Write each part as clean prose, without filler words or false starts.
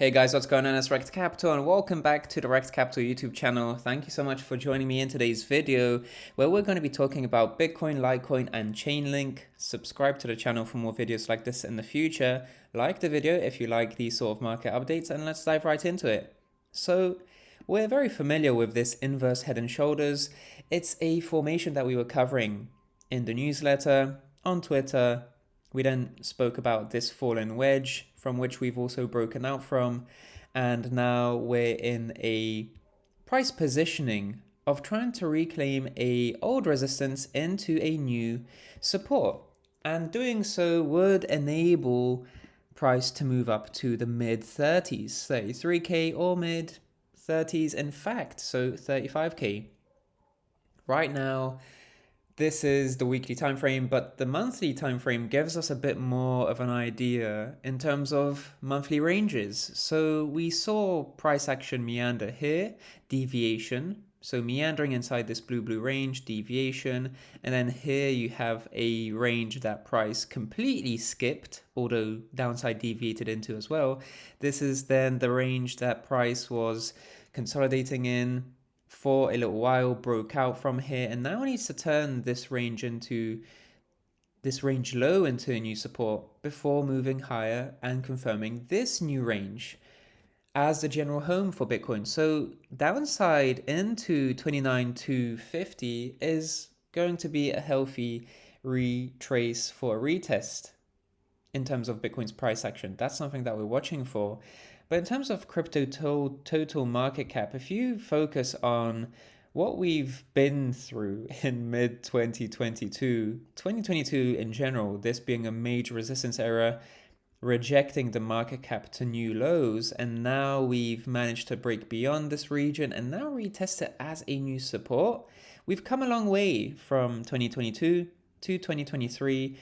Hey guys, what's going on? It's Rekt Capital and welcome back to the Rekt Capital YouTube channel. Thank you so much for joining me in today's video where we're going to be talking about Bitcoin, Litecoin and Chainlink. Subscribe to the channel for more videos like this in the future. Like the video if you like these sort of market updates, and let's dive right into it. So we're very familiar with this inverse head and shoulders. It's a formation that we were covering in the newsletter, on Twitter. We then spoke about this fallen wedge from which we've also broken out from, and now we're in a price positioning of trying to reclaim a old resistance into a new support, and doing so would enable price to move up to the mid 30s, 33k or mid 30s in fact, so 35k. Right now this is the weekly time frame, but the monthly time frame gives us a bit more of an idea in terms of monthly ranges. So we saw price action meander here, deviation. So meandering inside this blue range, deviation, and then here you have a range that price completely skipped, although downside deviated into as well. This is then the range that price was consolidating in for a little while, broke out from here, and now needs to turn this range low into a new support before moving higher and confirming this new range as the general home for Bitcoin. So downside into 29,250 is going to be a healthy retrace for a retest in terms of Bitcoin's price action. That's something that we're watching for. But in terms of crypto total market cap, if you focus on what we've been through in mid 2022 in general, this being a major resistance era, rejecting the market cap to new lows, and now we've managed to break beyond this region and now retest it as a new support. We've come a long way from 2022 to 2023,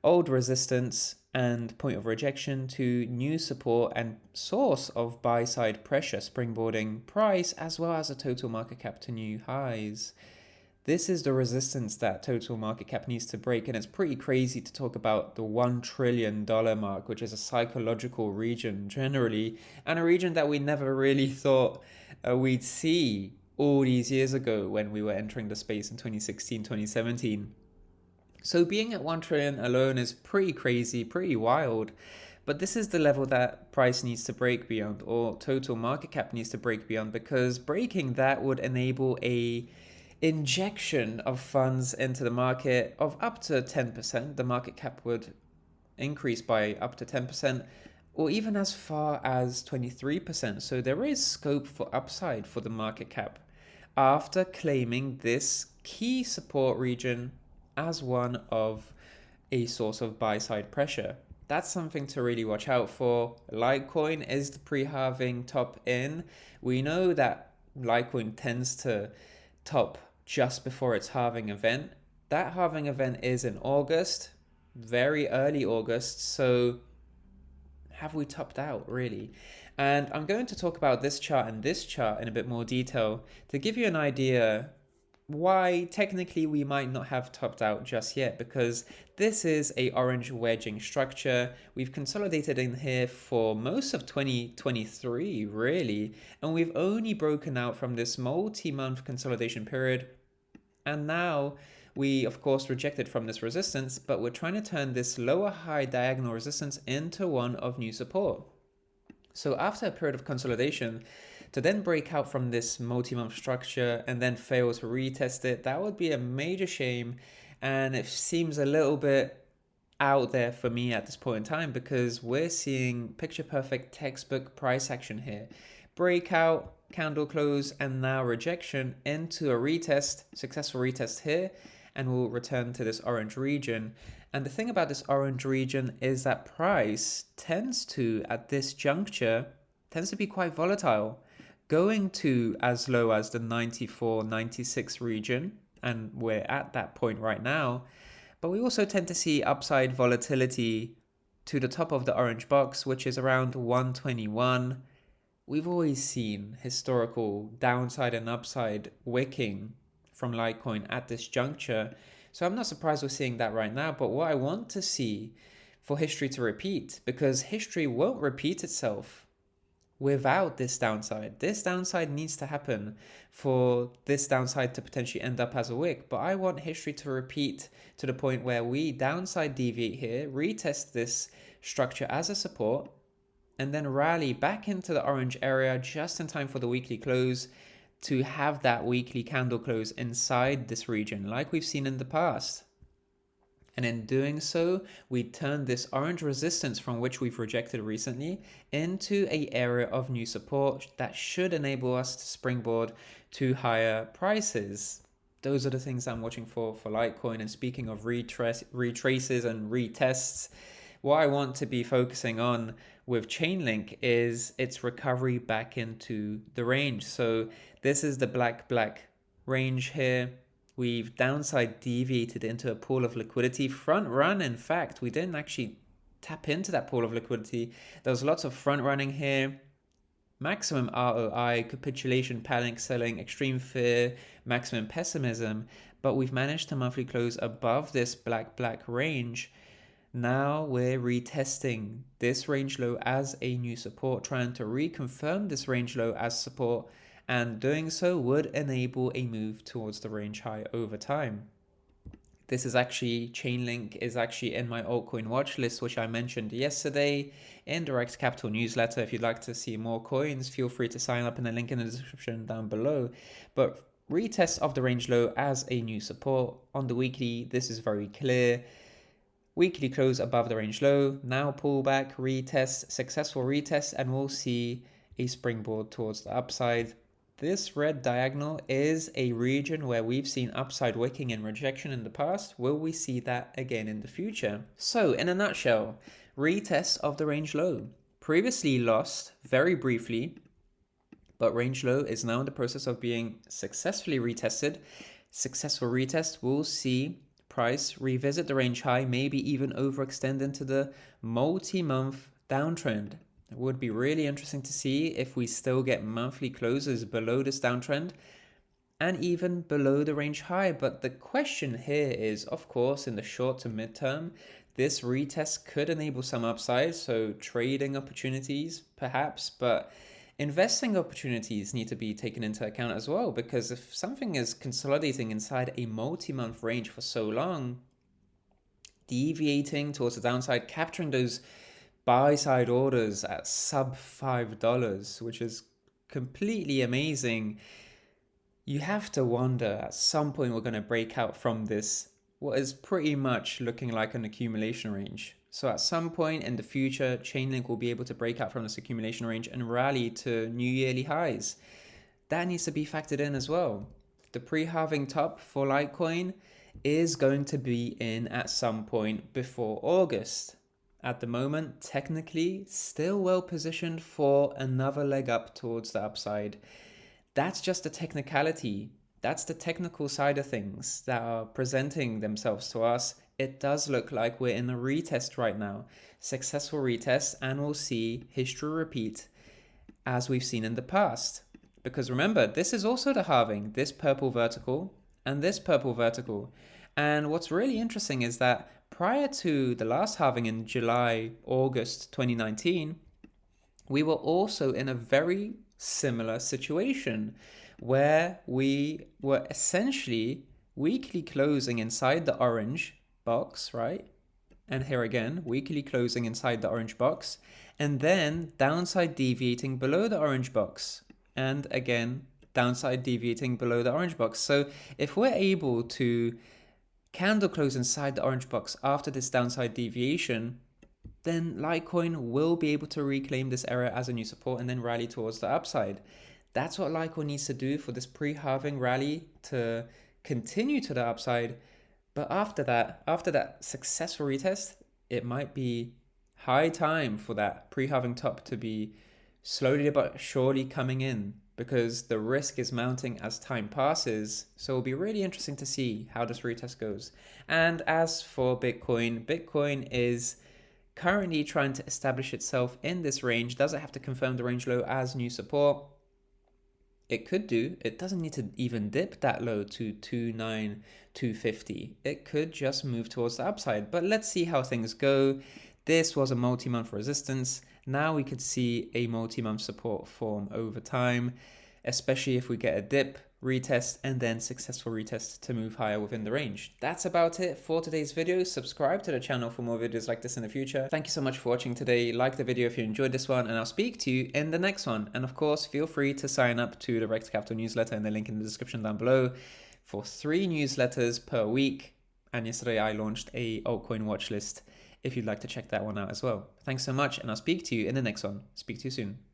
old resistance and point of rejection to new support and source of buy-side pressure, springboarding price as well as a total market cap to new highs. This is the resistance that total market cap needs to break, and it's pretty crazy to talk about the $1 trillion mark, which is a psychological region generally, and a region that we never really thought we'd see all these years ago when we were entering the space in 2016, 2017. So being at 1 trillion alone is pretty crazy, pretty wild, but this is the level that price needs to break beyond, or total market cap needs to break beyond, because breaking that would enable a injection of funds into the market of up to 10%. The market cap would increase by up to 10%, or even as far as 23%. So there is scope for upside for the market cap after claiming this key support region as one of a source of buy-side pressure. That's something to really watch out for. Litecoin is the pre-halving top in. We know that Litecoin tends to top just before its halving event. That halving event is in August, very early August, so have we topped out really? And I'm going to talk about this chart and this chart in a bit more detail to give you an idea why technically we might not have topped out just yet, because this is a orange wedging structure. We've consolidated in here for most of 2023 really, and we've only broken out from this multi-month consolidation period, and now we of course rejected from this resistance, but we're trying to turn this lower high diagonal resistance into one of new support. So after a period of consolidation, to then break out from this multi-month structure and then fail to retest it, that would be a major shame. And it seems a little bit out there for me at this point in time, because we're seeing picture perfect textbook price action here. Breakout, candle close, and now rejection into a retest, successful retest here, and we'll return to this orange region. And the thing about this orange region is that price tends to, at this juncture, tends to be quite volatile, going to as low as the 94, 96 region, and we're at that point right now. But we also tend to see upside volatility to the top of the orange box, which is around 121. We've always seen historical downside and upside wicking from Litecoin at this juncture, so I'm not surprised we're seeing that right now. But what I want to see for history to repeat, because history won't repeat itself, without this downside. This downside needs to happen for this downside to potentially end up as a wick. But I want history to repeat to the point where we downside deviate here, retest this structure as a support, and then rally back into the orange area just in time for the weekly close to have that weekly candle close inside this region like we've seen in the past. And in doing so, we turn this orange resistance from which we've rejected recently into an area of new support that should enable us to springboard to higher prices. Those are the things I'm watching for Litecoin. And speaking of retraces and retests, what I want to be focusing on with Chainlink is its recovery back into the range. So this is the black range here. We've downside deviated into a pool of liquidity. Front run, in fact, we didn't actually tap into that pool of liquidity. There was lots of front running here. Maximum ROI, capitulation, panic selling, extreme fear, maximum pessimism. But we've managed to monthly close above this black range. Now we're retesting this range low as a new support, trying to reconfirm this range low as support, and doing so would enable a move towards the range high over time. This is actually, Chainlink is actually in my altcoin watch list, which I mentioned yesterday in the Rekt Capital newsletter. If you'd like to see more coins, feel free to sign up in the link in the description down below. But retest of the range low as a new support. On the weekly, this is very clear. Weekly close above the range low, now pullback, retest, successful retest, and we'll see a springboard towards the upside. This red diagonal is a region where we've seen upside wicking and rejection in the past. Will we see that again in the future? So in a nutshell, retest of the range low. Previously lost very briefly, but range low is now in the process of being successfully retested. Successful retest, we'll see price revisit the range high, maybe even overextend into the multi-month downtrend. It would be really interesting to see if we still get monthly closes below this downtrend and even below the range high. But the question here is, of course, in the short to midterm, this retest could enable some upside, so trading opportunities perhaps, but investing opportunities need to be taken into account as well, because if something is consolidating inside a multi-month range for so long, deviating towards the downside, capturing those buy-side orders at sub $5, which is completely amazing, you have to wonder at some point we're going to break out from this, what is pretty much looking like an accumulation range. So at some point in the future, Chainlink will be able to break out from this accumulation range and rally to new yearly highs. That needs to be factored in as well. The pre-halving top for Litecoin is going to be in at some point before August. At the moment, technically, still well positioned for another leg up towards the upside. That's just a technicality. That's the technical side of things that are presenting themselves to us. It does look like we're in a retest right now. Successful retest, and we'll see history repeat as we've seen in the past. Because remember, this is also the halving, this purple vertical and this purple vertical. And what's really interesting is that prior to the last halving in August 2019, we were also in a very similar situation where we were essentially weekly closing inside the orange box, right? And here again, weekly closing inside the orange box, and then downside deviating below the orange box, and again, downside deviating below the orange box. So if we're able to candle close inside the orange box after this downside deviation, then Litecoin will be able to reclaim this area as a new support and then rally towards the upside. That's what Litecoin needs to do for this pre-halving rally to continue to the upside. But after that successful retest, it might be high time for that pre-halving top to be slowly but surely coming in, because the risk is mounting as time passes. So it'll be really interesting to see how this retest goes. And as for Bitcoin is currently trying to establish itself in this range. Does it have to confirm the range low as new support? It could do. It doesn't need to even dip that low to 2,950. It could just move towards the upside. But let's see how things go. This was a multi-month resistance. Now we could see a multi-month support form over time, especially if we get a dip, retest, and then successful retest to move higher within the range. That's about it for today's video. Subscribe to the channel for more videos like this in the future. Thank you so much for watching today. Like the video if you enjoyed this one, and I'll speak to you in the next one. And of course, feel free to sign up to the Rekt Capital newsletter in the link in the description down below for 3 newsletters per week. And yesterday I launched a altcoin watch list if you'd like to check that one out as well. Thanks so much, and I'll speak to you in the next one. Speak to you soon.